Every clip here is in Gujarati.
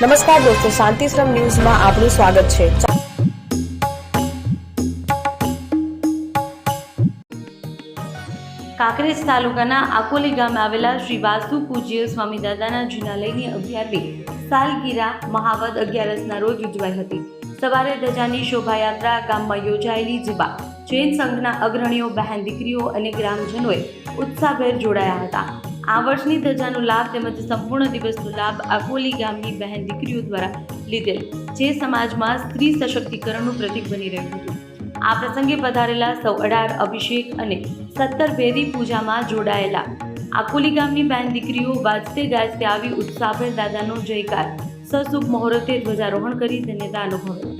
નમસ્કાર દોસ્તો, શાંતિશ્રમ ન્યૂઝમાં આપનું સ્વાગત છે। કાંકરેજ તાલુકાના આકોલી ગામે આવેલા શ્રી વાસુ પૂજ્ય સ્વામી દાદાના જિનાલયની 11મી સાલગીરા મહાવદ 11ના રોજ ઉજવાઈ હતી। સવારે ધજાની શોભાયાત્રા ગામમાં યોજાયેલી જેમાં જૈન સંઘના અગ્રણીઓ, બહેન દીકરીઓ અને ગ્રામજનોએ ઉત્સાહભેર જોડાયા હતા। આ વર્ષની ધજાનો લાભ તેમજ સંપૂર્ણ દિવસનો લાભ આકોલી ગામની બહેન દીકરીઓ દ્વારા લીધેલ, જે સમાજમાં સ્ત્રી સશક્તિકરણનું પ્રતીક બની રહ્યું હતું। આ પ્રસંગે પધારેલા સૌ 18 અભિષેક અને 17 ભેદી પૂજામાં જોડાયેલા આકોલી ગામની બહેન દીકરીઓ વાજતે ગાજતે આવી ઉત્સાહભેર દાદાનો જયકાર સશુભ મુહૂર્તે ધ્વજારોહણ કરી ધન્યતા અનુભવેલ।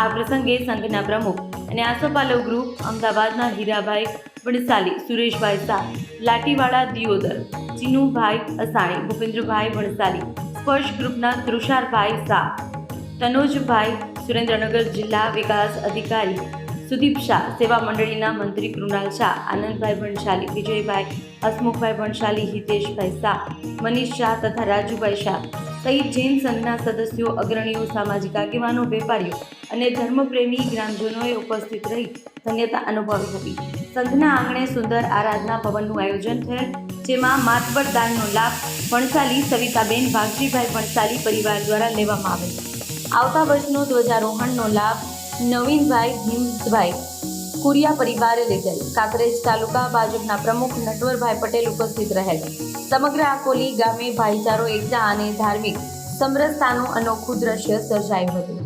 આ પ્રસંગે સંઘના પ્રમુખ અને આસોપાલવ ગ્રુપ, અમદાવાદના હીરાભાઈ વણસાલી, સુરેશભાઈ શાહ, લાટીવાડા દિયોદર, ચીનુભાઈ અસાણી, ભૂપેન્દ્રભાઈ વણસાલી, સ્પર્શ ગ્રુપના તૃષારભાઈ શાહ, તનોજભાઈ, સુરેન્દ્રનગર જિલ્લા વિકાસ અધિકારી સુદીપ શાહ, સેવા મંડળીના મંત્રી કૃણાલ શાહ, આનંદભાઈ વણસાલી, વિજયભાઈ, હસમુખભાઈ વણસાલી, હિતેશભાઈ શાહ, મનીષ શાહ તથા રાજુભાઈ શાહ સહિત જૈન સંઘના સદસ્યો, અગ્રણીઓ, સામાજિક આગેવાનો, વેપારીઓ અને ધર્મપ્રેમી ગ્રામજનોએ ઉપસ્થિત રહી ધન્યતા અનુભવી હતી। સંઘના આંગણે સુંદર આરાધના ભવનનું આયોજન થયેલ, જેમાં માતબર દાનનો લાભ વણસાલી સવિતાબેન ભાગજીભાઈ વણસાલી પરિવાર દ્વારા લેવામાં આવેલ। આવતા વર્ષનો ધ્વજારોહણનો લાભ નવીનભાઈ ભીમભાઈ કુરિયા પરિવારે લીધેલ। કાંકરેજ તાલુકા ભાજપના પ્રમુખ નટવરભાઈ પટેલ ઉપસ્થિત રહેલ। સમગ્ર આકોલી ગામે ભાઈચારો, એકતા અને ધાર્મિક સમરસતાનું અનોખું દ્રશ્ય સર્જાયું હતું।